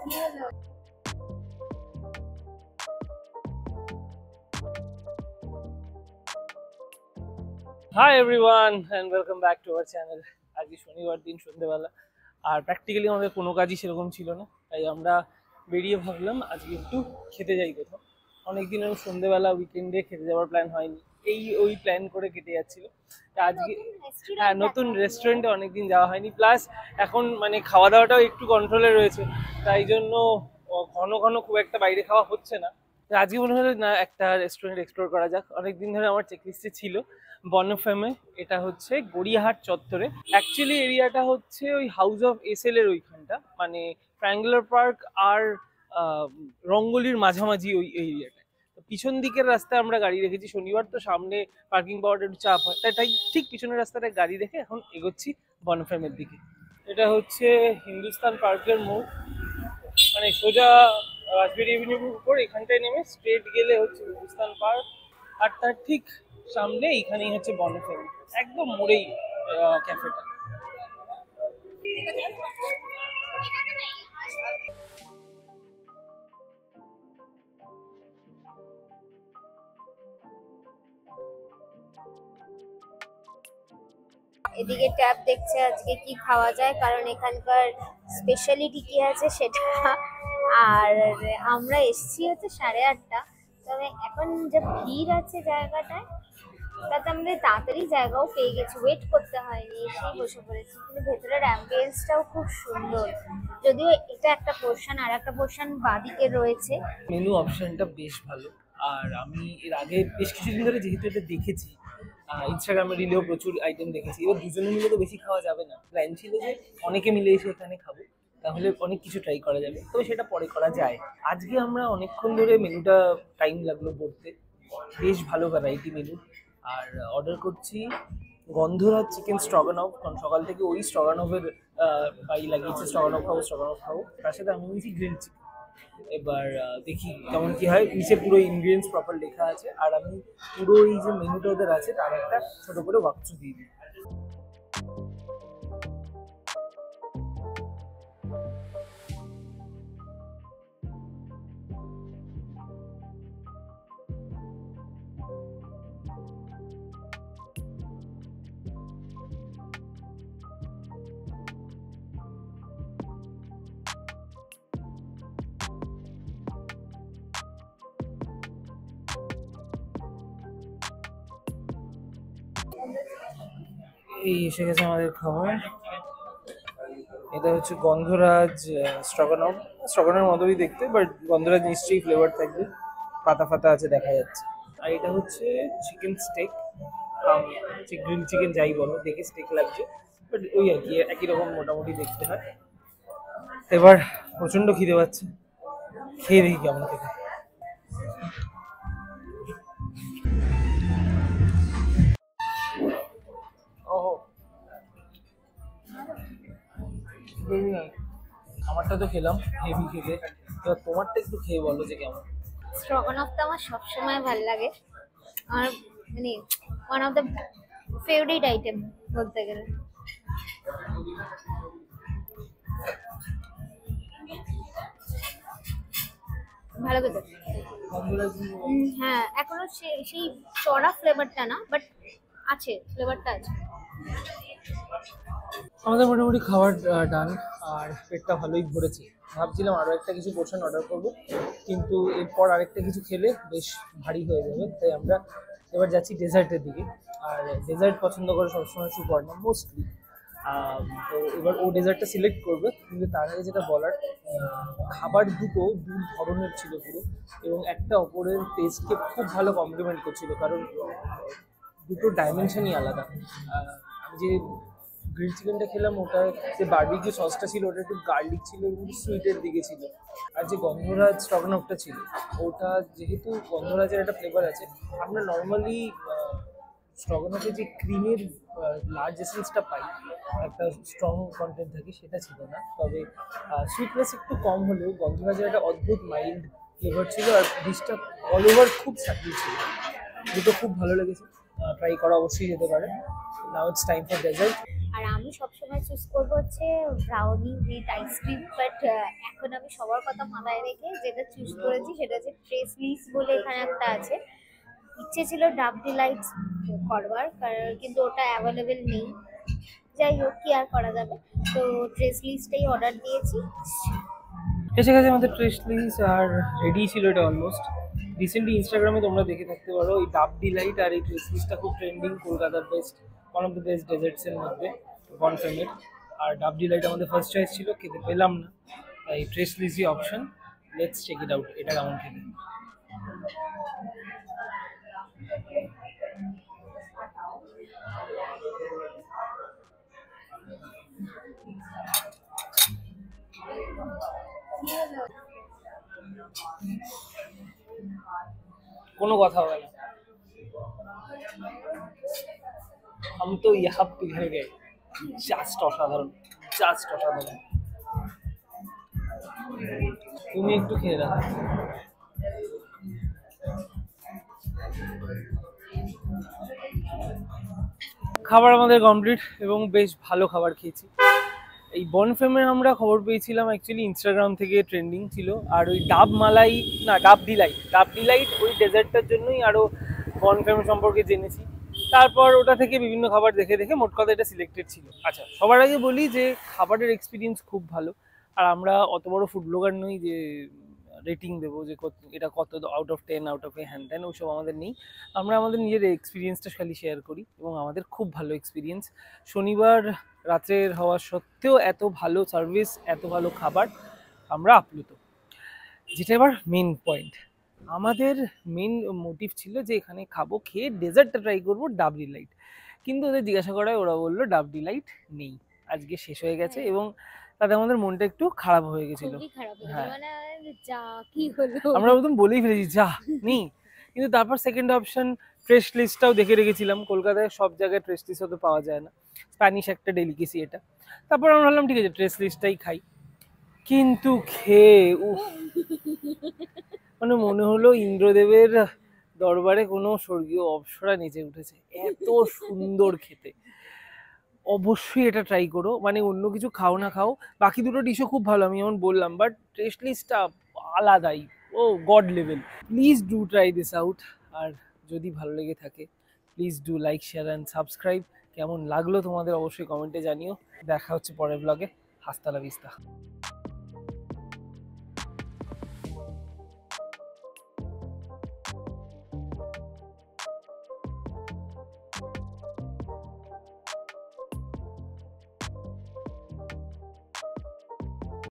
Hi everyone and welcome back to our channel. আজকে শনিবার দিন সন্ধ্যেবেলা আর প্র্যাকটিক্যালি আমাদের কোনো কাজই সেরকম ছিল না, তাই আমরা বেরিয়ে ভাবলাম আজকে একটু খেতে যাই কোথাও। অনেকদিন সন্ধ্যেবেলা উইকেন্ডে খেতে যাওয়ার প্ল্যান হয়নি, ওই প্ল্যান করে কেটে যাচ্ছিল। আজকে হ্যাঁ, নতুন রেস্টুরেন্টে অনেকদিন যাওয়া হয়নি, প্লাস এখন মানে খাওয়া দাওয়াটাও একটু কন্ট্রোলে রয়েছে, তাই জন্য ঘন ঘন খুব একটা বাইরে খাওয়া হচ্ছে না। আজকে মনে হলো না একটা রেস্টুরেন্ট এক্সপ্লোর করা যাক। অনেকদিন ধরে আমার চেকলিস্টে ছিল বনফেমে, এটা হচ্ছে গড়িয়াহাট চত্বরে। অ্যাকচুয়ালি এরিয়াটা হচ্ছে ওই হাউস অফ এসএল এর ওইখানটা, মানে ট্রায়াঙ্গুলার পার্ক আর রঙ্গলির মাঝামাঝি ওই এরিয়াটা। তো পিছন দিকের রাস্তায় আমরা গাড়ি রেখেছি, শনিবার তো সামনে পার্কিং পাওয়াটা একটু চাপ হয়, তাই ঠিক পিছনের রাস্তাটায় গাড়ি রেখে এখন এগোচ্ছি বনফেমের দিকে। এটা হচ্ছে হিন্দুস্তান পার্কের মোড়, মানে সোজা রাজবেরি এভিনিউর উপর এখানটায় নেমে স্ট্রেট গেলে হচ্ছে হিন্দুস্তান পার্ক, আর তার ঠিক সামনে এইখানেই হচ্ছে বনফেম, একদম মোড়েই ক্যাফেটা। এদিকে ট্যাব দেখছে আজকে কি খাওয়া যায়, কারণ এখানকার স্পেশালিটি কি আছে সেটা। আর আমরা এসছি হচ্ছে 8:30, তবে এখন যে ভিড় আছে জায়গাটায়, তাতে আমাদের তাড়াতাড়ি জায়গাও পেয়ে গেছি, ওয়েট করতে হয়নি, এসেই বসে পড়েছি। কিন্তু ভেতরের অ্যাম্বিয়েন্সটাও খুব সুন্দর, যদিও এটা একটা পোর্শন, আর একটা পোর্শন বাদিকে রয়েছে। মেনু অপশনটা বেশ ভালো, আর আমি এর আগে বেশ কিছুদিন ধরে যেহেতু এটা দেখেছি, ইনস্টাগ্রামে রিলেও প্রচুর আইটেম দেখেছি। এবার দুজনে মিলে তো বেশি খাওয়া যাবে না, প্ল্যান ছিল যে অনেকে মিলে এসে এখানে খাবো, তাহলে অনেক কিছু ট্রাই করা যাবে, তবে সেটা পরে করা যায়। আজকে আমরা অনেকক্ষণ ধরে মেনুটা টাইম লাগলো পড়তে, বেশ ভালো ভ্যারাইটি মেনু। আর অর্ডার করছি গন্ধরাজ চিকেন স্ট্রগানফ, কারণ সকাল থেকে ওই স্ট্রগানফের পাই লাগিয়েছে, স্ট্রগানফ খাবো। তার সাথে আমি নিয়েছি গ্রিল চিকেন। এবার দেখি কেমন কি হয়। নিচে পুরো ইনগ্রিডিয়েন্টস প্রপার লেখা আছে, আর আমি পুরো এই যে মেনুটা ওদের আছে তার একটা ছোট করে ওয়াকথ্রু দিয়ে দিই। এই এসে গেছে আমাদের খাবার। এটা হচ্ছে গন্ধরাজ স্ট্রগানফের মতোই দেখতে, বাট গন্ধরাজ নিশ্চয়ই ফ্লেভার থাকবে, পাতা ফাতা আছে দেখা যাচ্ছে। আর এটা হচ্ছে চিকেন স্টেক, গ্রিল চিকেন যাই বলো, দেখে স্টেক লাগছে, বাট ওই আর কি একই রকম মোটামুটি দেখতে হয়। এবার প্রচন্ড খিদে পাচ্ছে, খেয়ে দেখি কেমন খেতে। ওহো, আমারটা তো খেলাম হেভি খেতে, এবার তোমারটা একটু খেয়ে বলো যে কেমন। স্ট্রগনফটা আমার সবসময় ভালো লাগে, আমার মানে one of the favourite item বলতে গেলে। ভালো খেতে। হ্যাঁ, এখনো সেই চড়া ফ্লেভারটা না, বাট আছে, ফ্লেভারটা আছে। আমাদের মোটামুটি খাবার ডান, আর পেটটা ভালোই ভরেছে। ভাবছিলাম আরও একটা কিছু পোর্শন অর্ডার করবো, কিন্তু এরপর আরেকটা কিছু খেলে বেশ ভারী হয়ে যাবে, তাই আমরা এবার যাচ্ছি ডেজার্টের দিকে। আর ডেজার্ট পছন্দ করে সবসময় সুপর্ণা মোস্টলি, তো এবার ও ডেজার্টটা সিলেক্ট করবে। কিন্তু তার আগে যেটা বলার, খাবার দু ধরনের ছিল পুরো, এবং একটা অপরের টেস্টকে খুব ভালো কমপ্লিমেন্ট করছিল, কারণ দুটো ডাইমেনশনই আলাদা। আমি যে গ্রিল চিকেনটা খেলাম, ওটা যে বারবিকিউ সসটা ছিল ওটা একটু গার্লিক ছিল এবং সুইটের দিকে ছিল, আর যে গন্ধরাজ স্ট্রগনফটা ছিল ওটা যেহেতু গন্ধরাজের একটা ফ্লেভার আছে, আমরা নর্মালি স্ট্রগনফে যে ক্রিমের লার্জ এসেন্সটা পাই, একটা স্ট্রং কন্টেন্ট থাকে, সেটা ছিল না। তবে সুইটনেস একটু কম হলেও গন্ধরাজের একটা অদ্ভুত মাইল্ড ফ্লেভার ছিল, আর ডিশটা অল ওভার খুব সাটিল ছিল, দুটো খুব ভালো লেগেছে। ট্রাই করা অবশ্যই যেতে পারে। Now it's time for dessert. আর আমি সবসময় চুজ করবো হচ্ছে ব্রাউনি উইথ আইসক্রিম, বাট এখন আমি সবার কথা মাথায় রেখে যেটা চুজ করেছি সেটা হচ্ছে ট্রেস লিস বলে এখানে একটা আছে। ইচ্ছে ছিল ডাব ডিলাইটস করবার, কিন্তু ওটা অ্যাভেলেবেল নেই। যাই হোক, কি আর করা যাবে, তো ট্রেস লিস্টটাই অর্ডার দিয়েছি। এসে গেছে আমাদের ট্রেসলিস, আর রেডি ছিল এটা অলমোস্ট। রিসেন্টলি ইনস্টাগ্রামে তোমরা দেখে থাকতে পারো, এই ডাব ডিলাইট আর এই ট্রেসলিসটা খুব ট্রেন্ডিং, কলকাতার best, one of the best ডেজার্টসের মধ্যে কনফার্মেড। আর ডাব ডিলাইট আমাদের ফার্স্ট চয়েস ছিল, খেতে পেলাম না, তাই ট্রেসলিসই option. Let's check it out, এটা কেমন খেতে। কোনো কথা হবে না, हम तो यहाँ पिघल गए। জাস্ট অসাধারণ, জাস্ট অসাধারণ। তুমি একটু খেয়ে রাখো। খাবার আমাদের কমপ্লিট এবং বেশ ভালো খাবার খেয়েছি। এই বনফেমের আমরা খবর পেয়েছিলাম অ্যাকচুয়ালি ইনস্টাগ্রাম থেকে, ট্রেন্ডিং ছিল। আর ওই ডাব মালাই, না ডাব ডিলাইট ওই ডেজার্টটার জন্যই আরও বনফেম সম্পর্কে জেনেছি। তারপর ওটা থেকে বিভিন্ন খাবার দেখে দেখে মোট কথা এটা সিলেক্টেড ছিল। আচ্ছা, সবার আগে বলি যে খাবারের এক্সপিরিয়েন্স খুব ভালো। আর আমরা অত বড় ফুড ব্লগার নই যে রেটিং দেবো যে এটা কত আউট অফ 10 আউট অফ হ্যান ত্যান, ওইসব আমাদের নেই। আমরা আমাদের নিজের এক্সপিরিয়েন্সটা খালি শেয়ার করি, এবং আমাদের খুব ভালো এক্সপিরিয়েন্স। শনিবার রাতের হওয়া সত্ত্বেও এত ভালো সার্ভিস, এত ভালো খাবার, আমরা আপ্লুত। যেটা এবার মেন পয়েন্ট, আমাদের মেন মোটিভ ছিল যে এখানে খাবো, খেয়ে ডেজার্টটা ট্রাই করবো ডাব ডিলাইট। কিন্তু ওদের জিজ্ঞাসা করায় ওরা বললো ডাব ডিলাইট নেই, আজকে শেষ হয়ে গেছে। এবং তাতে আমাদের মনটা একটু খারাপ হয়ে গেছিল। খুবই খারাপ হয়েছে, হ্যাঁ, মানে যা কি হলো, আমরা প্রথম বলেই ফেলেছি যা নেই। কিন্তু তারপর সেকেন্ড অপশন ট্রেস লিস্টটাও দেখে রেখেছিলাম, কলকাতায় সব জায়গায় ট্রেস লিস্ট তো পাওয়া যায় না, স্প্যানিশ একটা ডেলিকেসি এটা। তারপর আমরা ভাবলাম ঠিক আছে ট্রেস লিস্টটাই খাই। কিন্তু খেয়ে মানে মনে হলো ইন্দ্রদেবের দরবারে কোনো স্বর্গীয় অপ্সরা নেচে উঠেছে, এত সুন্দর খেতে। অবশ্যই এটা ট্রাই করো, মানে অন্য কিছু খাও না খাও, বাকি দুটো ডিশও খুব ভালো আমি যেমন বললাম, বাট টেস্ট লিস্টটা আলাদাই, oh god level. Please do try this out. আর যদি ভালো লেগে থাকে please do like, share and subscribe. কেমন লাগলো তোমাদের অবশ্যই কমেন্টে জানিও। দেখা হচ্ছে পরের ব্লগে। হাস্তা লা ভিস্তা।